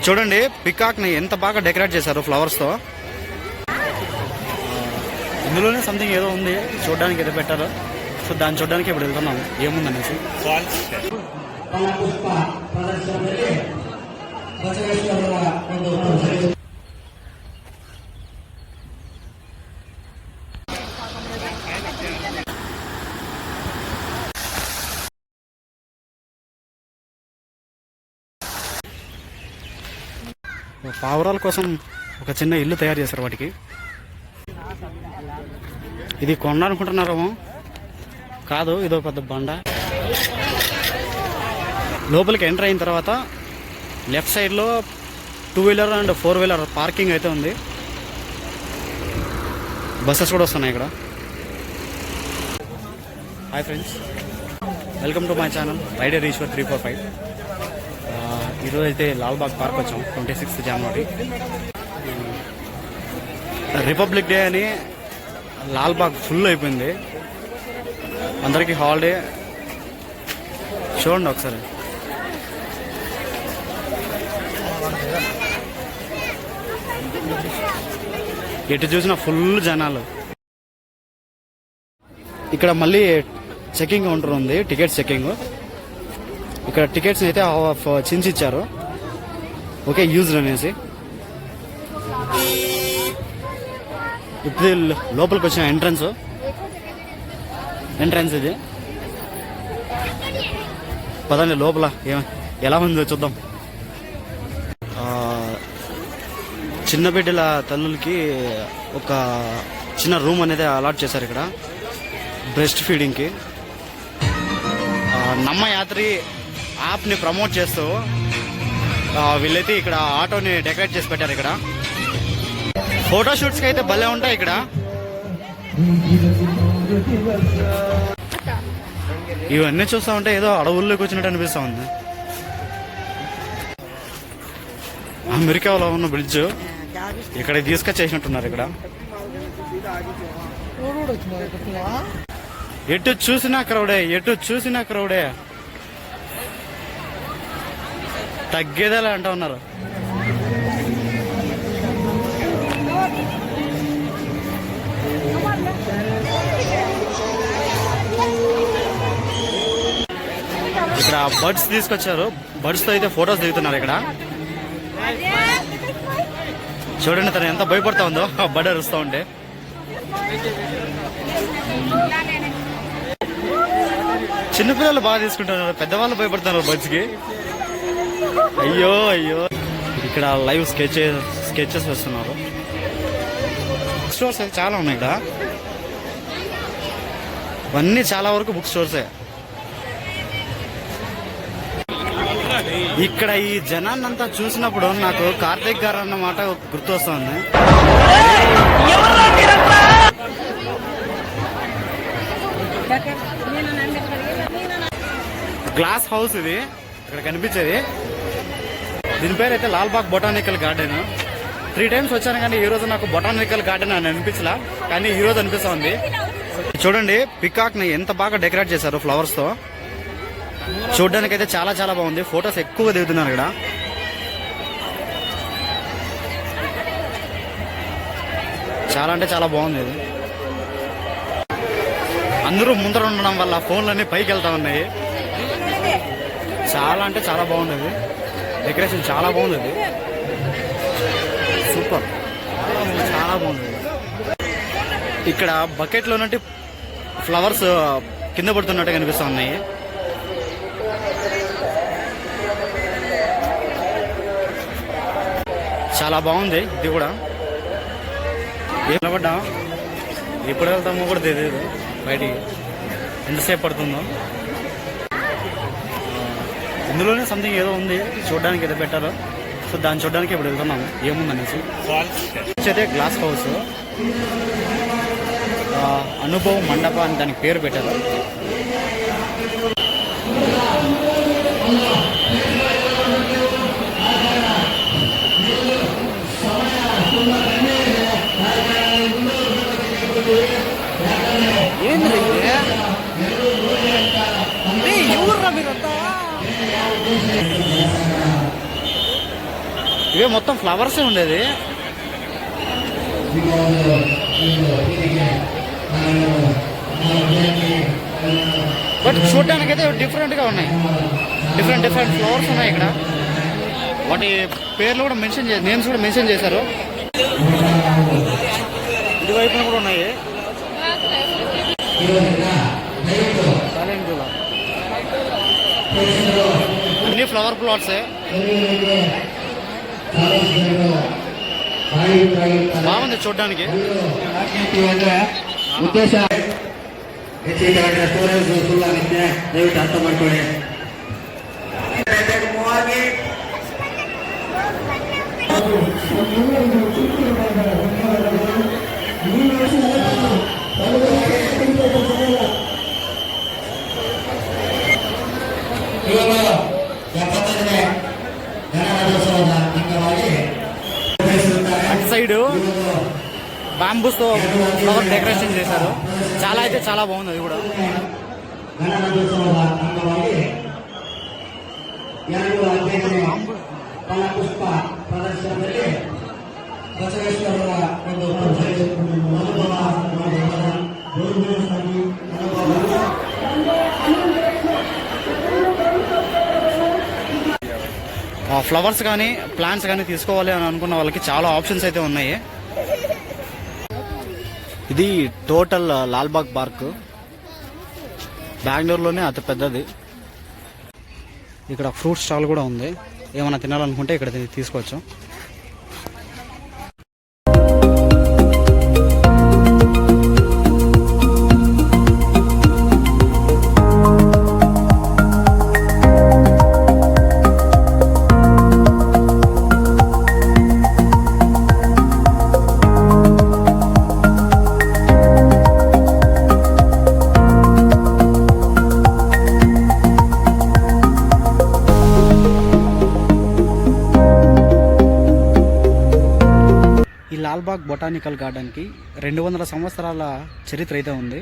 చూడండి పికాక్ ని ఎంత బాగా డెకరేట్ చేశారు ఫ్లవర్స్ తో. ఇందులోనే సంథింగ్ ఏదో ఉంది, చూడడానికి ఏదో పెట్టారు. సో దాన్ని చూడడానికి ఇప్పుడు వెళ్తున్నాము ఏముందనేసి. పావురాల కోసం ఒక చిన్న ఇల్లు తయారు చేశారు వాటికి. ఇది కొండ అనుకుంటున్నారేమో, కాదు, ఇదో పెద్ద బండ. లోపలికి ఎంటర్ అయిన తర్వాత లెఫ్ట్ సైడ్లో 2 వీలర్ అండ్ 4 వీలర్ పార్కింగ్ అయితే ఉంది. బస్సెస్ కూడా వస్తున్నాయి ఇక్కడ. Hi friends, welcome to my channel rider Eshwar 345. ఈరోజు అయితే లాల్బాగ్ పార్క్ వచ్చాం. 26 జనవరి రిపబ్లిక్ డే అని లాల్బాగ్ ఫుల్ అయిపోయింది. అందరికీ హాలిడే. చూడండి ఒకసారి. ఎటు చూసినా ఫుల్ జనాలు. ఇక్కడ మళ్ళీ చెకింగ్ కౌంటర్ ఉంది, టికెట్స్ చెకింగ్. ఇక్కడ టికెట్స్ అయితే చించి ఇచ్చారు, ఓకే, యూజ్డ్ అనేసి. ఇప్పుడు లోపలికి వచ్చిన ఎంట్రన్స్ ఇది. పదండి లోపల ఎలా ఉందో చూద్దాం. చిన్న బిడ్డల తల్లులకి ఒక చిన్న రూమ్ అనేది అలాట్ చేశారు ఇక్కడ, బ్రెస్ట్ ఫీడింగ్కి. నమ్మ యాత్రి యాప్ని ప్రమోట్ చేస్తూ వీళ్ళైతే ఇక్కడ ఆటోని డెకరేట్ చేసి పెట్టారు. ఇక్కడ ఫోటోషూట్స్కి అయితే భలే ఉంటాయి ఇక్కడ. ఇవన్నీ చూస్తా ఉంటే ఏదో అడవుల్లోకి వచ్చినట్టు అనిపిస్తా ఉంది. అమెరికాలో ఉన్న బ్రిడ్జ్ ఇక్కడ తీసుకొచ్చేసినట్టున్నారు. ఇక్కడ ఎటు చూసినా క్రౌడే, తగ్గేదేలా అంటూ ఉన్నారు. ఇక్కడ బర్డ్స్ తీసుకొచ్చారు, బర్డ్స్ తో అయితే ఫొటోస్ దిగుతున్నారు. ఇక్కడ చూడండి తను ఎంత భయపడతా ఉందో బర్డ్ అరుస్తూ ఉంటే. చిన్నపిల్లలు బాగా తీసుకుంటున్నారు, పెద్దవాళ్ళు భయపడుతున్నారు బర్డ్స్ కి. అయ్యో ఇక్కడ లైవ్ స్కెచెస్ వేస్తున్నారు. బుక్ స్టోర్స్ అయితే చాలా ఉన్నాయి ఇక్కడ. ఇవన్నీ చాలా వరకు బుక్ స్టోర్సే. ఇక్కడ ఈ జనాన్నంతా చూసినప్పుడు నాకు కార్తీక్ గారు అన్న మాట గుర్తు వస్తుంది. గ్లాస్ హౌస్ ఇది ఇక్కడ కనిపించేది. దీని పేరు అయితే లాల్బాగ్ బొటానికల్ గార్డెన్. 3 టైమ్స్ వచ్చాను కానీ ఈ రోజు నాకు బొటానికల్ గార్డెన్ అని అనిపించలా, కానీ ఈ రోజు అనిపిస్తా ఉంది. చూడండి పికాక్ ని ఎంత బాగా డెకరేట్ చేశారు ఫ్లవర్స్ తో. చూడడానికి అయితే చాలా చాలా బాగుంది. ఫొటోస్ ఎక్కువగా దిగుతున్నారు ఇక్కడ. చాలా అంటే చాలా బాగుంది ఇది. అందరూ ముందర ఉండడం వల్ల ఫోన్లన్నీ పైకి వెళ్తా ఉన్నాయి. చాలా అంటే చాలా బాగుంది. డెకరేషన్ చాలా బాగుంది, సూపర్, చాలా బాగుంది. ఇక్కడ బకెట్లో నుండి ఫ్లవర్స్ కింద పడుతున్నట్టు కనిపిస్తూ ఉన్నాయి. చాలా బాగుంది ఇది కూడా. నిలబడ్డా ఎప్పుడు వెళ్తామో కూడా తెలియదు బయటికి, ఎంతసేపు పడుతుందో. ఇందులోనే సంథింగ్ ఏదో ఉంది, చూడడానికి ఏదో పెట్టారు. సో దాన్ని చూడడానికి ఇప్పుడు వెళ్తున్నాము ఏముందనేసి. అయితే గ్లాస్ హౌస్ అనుభవం మండప అని దానికి పేరు పెట్టారు. ఏంది ఎవర్రా మీరంతా? ఇవే మొత్తం ఫ్లవర్సే ఉండేది. బట్ చూడడానికి అయితే డిఫరెంట్గా ఉన్నాయి. డిఫరెంట్ ఫ్లవర్స్ ఉన్నాయి ఇక్కడ. వాటి పేర్లు కూడా మెన్షన్ నేమ్స్ కూడా మెన్షన్ చేశారు. ఇటువైపున కూడా ఉన్నాయి. అన్ని ఫ్లవర్ ప్లాట్సే. బాగుంది చూడడానికి. ಉದ್ದೇಶ ಹೆಚ್ಚಿಗೆ ಸ್ಟೋರೇಜ್ ಫುಲ್ ಆಗುತ್ತೆ, ದಯವಿಟ್ಟು ಅರ್ಥ ಮಾಡ್ಕೊಳ್ಳಿ. ಇವಾಗ 75ನೇ ಗಣರಾಜ್ಯೋತ್ಸವದ ಅಂಗವಾಗಿ అటు సైడ్ బాంబూస్ తో ఫ్లవర్ డెకరేషన్ చేశారు. చాలా అయితే చాలా బాగుంది. అది కూడా గణరాజ్యోత్సవದ అంగವಾಗಿ ಎರಡು ಅಧ್ಯಕ್ಷರು ಫಲಪುಷ್ಪ ಪ್ರದರ್ಶನದಲ್ಲಿ ಬಸವೇಶ್ವರರ ಒಂದು ಅನುಭವ ఫ్లవర్స్ కానీ ప్లాంట్స్ కానీ తీసుకోవాలి అని అనుకున్న వాళ్ళకి చాలా ఆప్షన్స్ అయితే ఉన్నాయి. ఇది టోటల్ లాల్బాగ్ పార్క్, బెంగళూరులోనే అతి పెద్దది. ఇక్కడ ఫ్రూట్ స్టాల్ కూడా ఉంది. ఏమైనా తినాలనుకుంటే ఇక్కడ తీసుకోవచ్చు. లాల్బాగ్ బొటానికల్ గార్డెన్కి 200 సంవత్సరాల చరిత్ర అయితే ఉంది.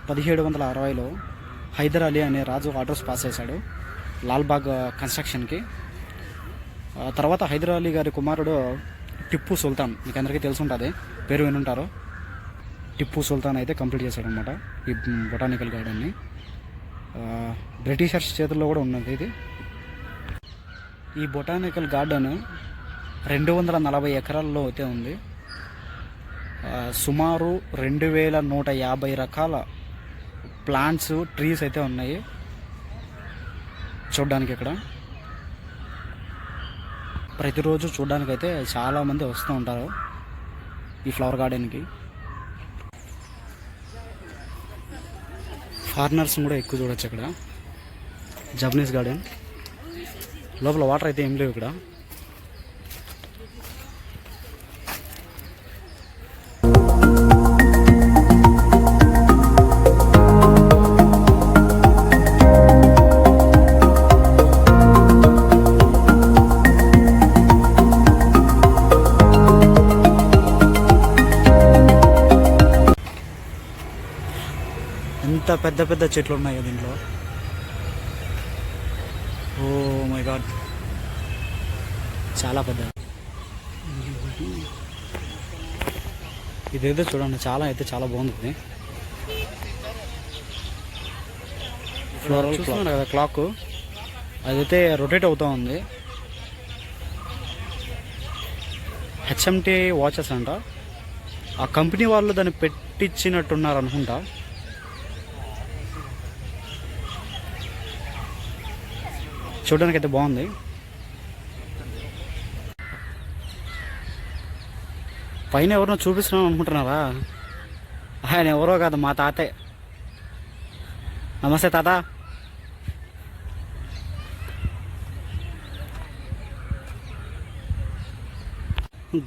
1760లో హైదర్ అలీ అనే రాజు ఆర్డర్స్ పాస్ చేశాడు లాల్బాగ్ కన్స్ట్రక్షన్కి. తర్వాత హైదర్ అలీ గారి కుమారుడు టిప్పు సుల్తాన్, మీకు అందరికీ తెలుసుంటుంది, పేరు వినుంటారు. టిప్పు సుల్తాన్ అయితే కంప్లీట్ చేశాడు అనమాట ఈ బొటానికల్ గార్డెన్ని. బ్రిటిషర్స్ చేతుల్లో కూడా ఉన్నది ఇది. ఈ బొటానికల్ గార్డెన్ 240 ఎకరాల్లో అయితే ఉంది. సుమారు 2150 రకాల ప్లాంట్స్, ట్రీస్ అయితే ఉన్నాయి చూడడానికి. ఇక్కడ ప్రతిరోజు చూడడానికి అయితే చాలామంది వస్తూ ఉంటారు ఈ ఫ్లవర్ గార్డెన్కి. ఫారినర్స్ కూడా ఎక్కువ చూడొచ్చు ఇక్కడ. జపనీస్ గార్డెన్ లోపల వాటర్ అయితే ఏం లేవు ఇక్కడ. ఎంత పెద్ద పెద్ద చెట్లు ఉన్నాయి దీంట్లో. ఓ మై గాడ్, చాలా పెద్ద. ఇదైతే చూడండి, చాలా బాగుంది. ఫ్లోరల్ చూస్తున్నాను కదా క్లాక్, అదైతే రొటేట్ అవుతూ ఉంది. హెచ్ఎంటీ వాచెస్ అంట. ఆ కంపెనీ వాళ్ళు దాన్ని పెట్టించినట్టున్నారు అనుకుంటా. చూడడానికి అయితే బాగుంది. పైన ఎవరినో చూపిస్తున్నాం అనుకుంటున్నారా? ఆయన ఎవరో కాదు, మా తాతే. నమస్తే తాత.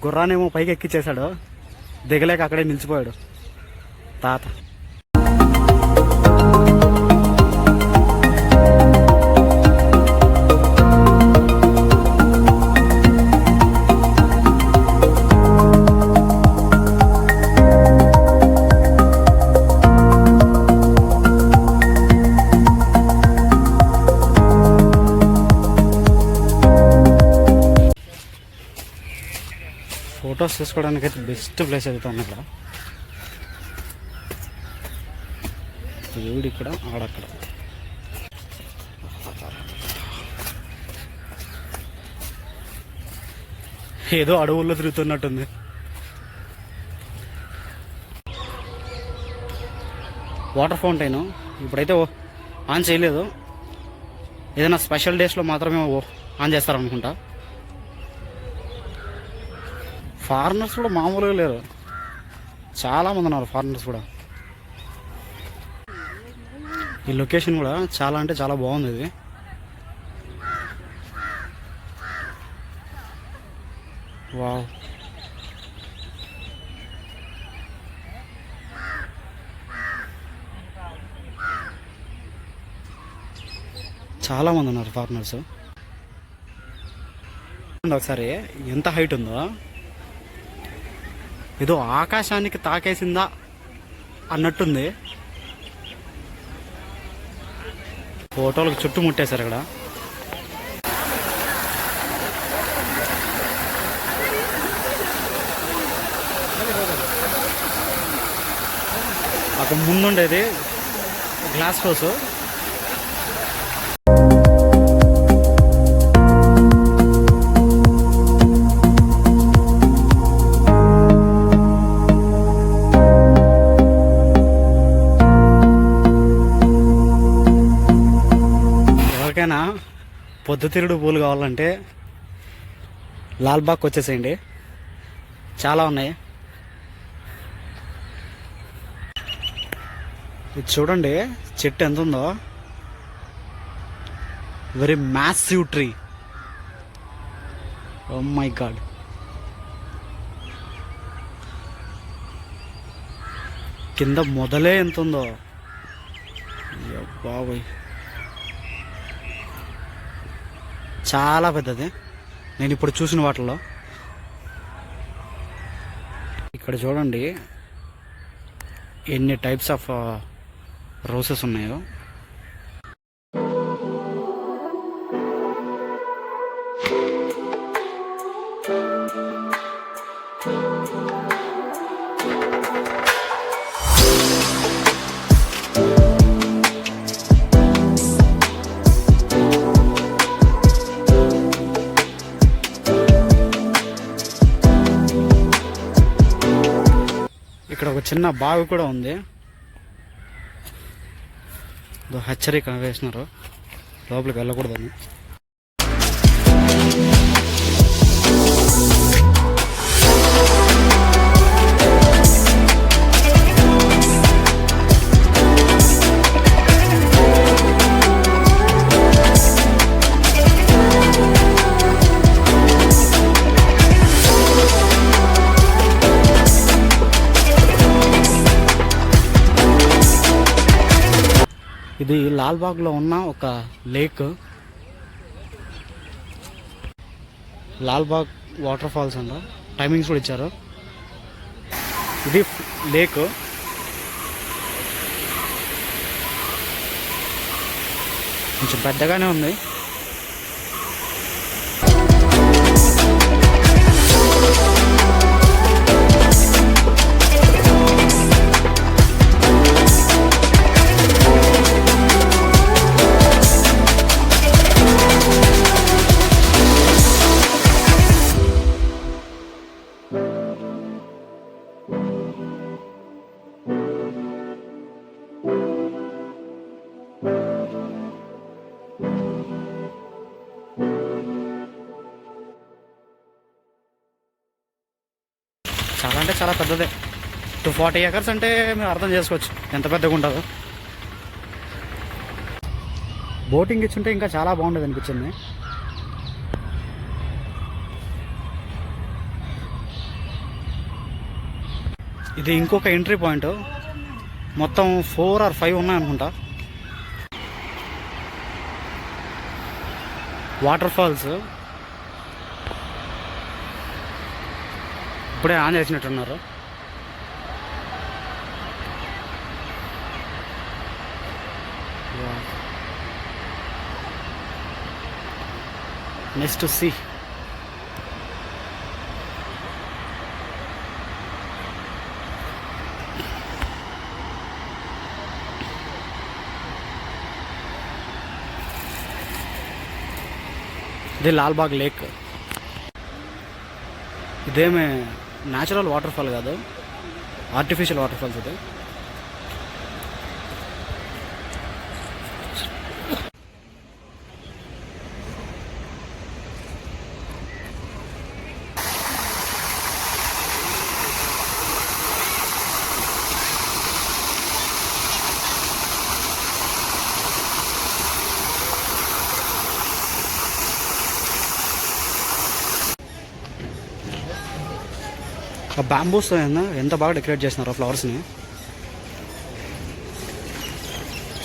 గుర్రానేమో పైకి ఎక్కిచ్చేశాడు, దిగలేక అక్కడే నిలిచిపోయాడు తాత. ఫొటోస్ తీసుకోవడానికి అయితే బెస్ట్ ప్లేస్ అయితే ఉంది ఇక్కడ. దేవుడు ఇక్కడ, ఆడక్కడ. ఏదో అడవుల్లో తిరుగుతున్నట్టుంది. వాటర్ ఫౌంటైన్ ఇప్పుడైతే ఆన్ చేయలేదు, ఏదైనా స్పెషల్ డేస్లో మాత్రమే ఆన్ చేస్తారనుకుంటా. ఫారినర్స్ కూడా మామూలుగా లేరు, చాలామంది ఉన్నారు ఫారినర్స్ కూడా. ఈ లొకేషన్ కూడా చాలా అంటే చాలా బాగుంది. ఇది వావ్, చాలా మంది ఉన్నారు ఫారినర్స్. ఒకసారి ఎంత హైట్ ఉందో, ఏదో ఆకాశానికి తాకేసిందా అన్నట్టుంది. ఫోటోలకు చుట్టుముట్టేశారు ఇక్కడ. అక్కడ ముందుండేది గ్లాస్ హౌస్. ఎవరికైనా పొద్దుతిరుగుడు పూలు కావాలంటే లాల్బాగ్ వచ్చేసేయండి, చాలా ఉన్నాయి. ఇది చూడండి చెట్టు ఎంత ఉందో, very massive tree. Oh my god, కింద మొదలే ఎంత ఉందో బాబోయ్, చాలా పెద్దది నేను ఇప్పుడు చూసిన వాటిల్లో. ఇక్కడ చూడండి ఎన్ని టైప్స్ ఆఫ్ రోసెస్ ఉన్నాయో. ఇక్కడ ఒక చిన్న బావి కూడా ఉంది, హెచ్చరిక వేసినారు లోపలికి వెళ్ళకూడదని. ఇది లాల్బాగ్లో ఉన్న ఒక లేక్, లాల్బాగ్ వాటర్ ఫాల్స్ అంట. టైమింగ్స్ కూడా ఇచ్చారు. ఇది లేక్, కొంచెం పెద్దగానే ఉంది. చాలా అంటే చాలా పెద్దదే. 240 acres అంటే మీరు అర్థం చేసుకోవచ్చు ఎంత పెద్దగా ఉంటుందో. బోటింగ్ ఇచ్చుంటే ఇంకా చాలా బాగుండేది అనిపించింది. ఇది ఇంకొక ఎంట్రీ పాయింట్, మొత్తం 4 or 5 ఉన్నాయనుకుంటా. వాటర్ ఫాల్స్ ఇప్పుడే ఆన్ చేసినట్టున్నారు. నెక్స్ట్ సీ ఇది లాల్బాగ్ లేక్. ఇదేమే న్యాచురల్ వాటర్ ఫాల్ కాదు, ఆర్టిఫిషియల్ వాటర్ ఫాల్స్ ఇది. ఆ బ్యాంబూస్ ఎంత బాగా డెకరేట్ చేస్తున్నారు ఆ ఫ్లవర్స్ని.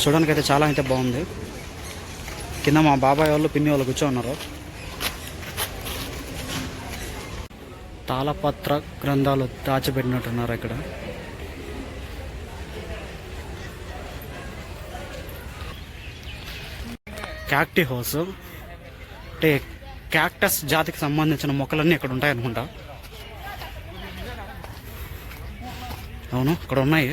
చూడడానికి అయితే చాలా అయితే బాగుంది. కింద మా బాబాయ్ వాళ్ళు పిన్ని వాళ్ళు కూర్చోన్నారు. తాళపత్ర గ్రంథాలు దాచిపెట్టినట్టున్నారు ఇక్కడ. క్యాక్టీ హౌస్ అంటే క్యాక్టస్ జాతికి సంబంధించిన మొక్కలన్నీ ఇక్కడ ఉంటాయి అనుకుంటా. అవును, ఇక్కడ ఉన్నాయి.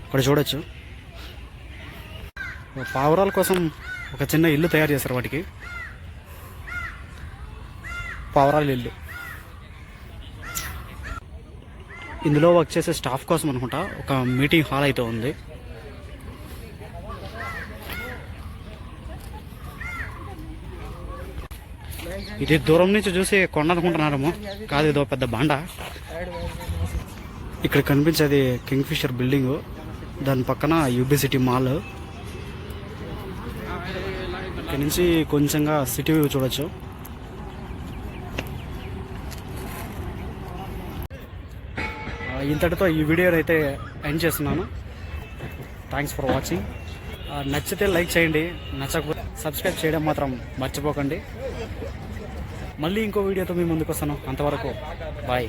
ఇక్కడ చూడొచ్చు. పావురాల కోసం ఒక చిన్న ఇల్లు తయారు చేశారు వాటికి. పావురాల ఇల్లు. ఇందులో వర్క్ చేసే స్టాఫ్ కోసం అనుకుంటా ఒక మీటింగ్ హాల్ అయితే ఉంది. ఇది దూరం నుంచి చూసి కొండ అనుకుంటున్నారేమో, కాదు ఇదో పెద్ద బాండ. ఇక్కడ కనిపించేది కింగ్ ఫిషర్ బిల్డింగ్, దాని పక్కన యూబీ సిటీ మాల్. ఇక్కడ నుంచి కొంచెంగా సిటీ వ్యూ చూడొచ్చు. ఇంతటితో ఈ వీడియోని అయితే ఎండ్ చేస్తున్నాను. Thanks for watching. నచ్చితే లైక్ చేయండి, నచ్చకపోతే సబ్స్క్రైబ్ చేయడం మాత్రం మర్చిపోకండి. మళ్ళీ ఇంకో వీడియోతో మీ ముందుకు వస్తాను. అంతవరకు బాయ్.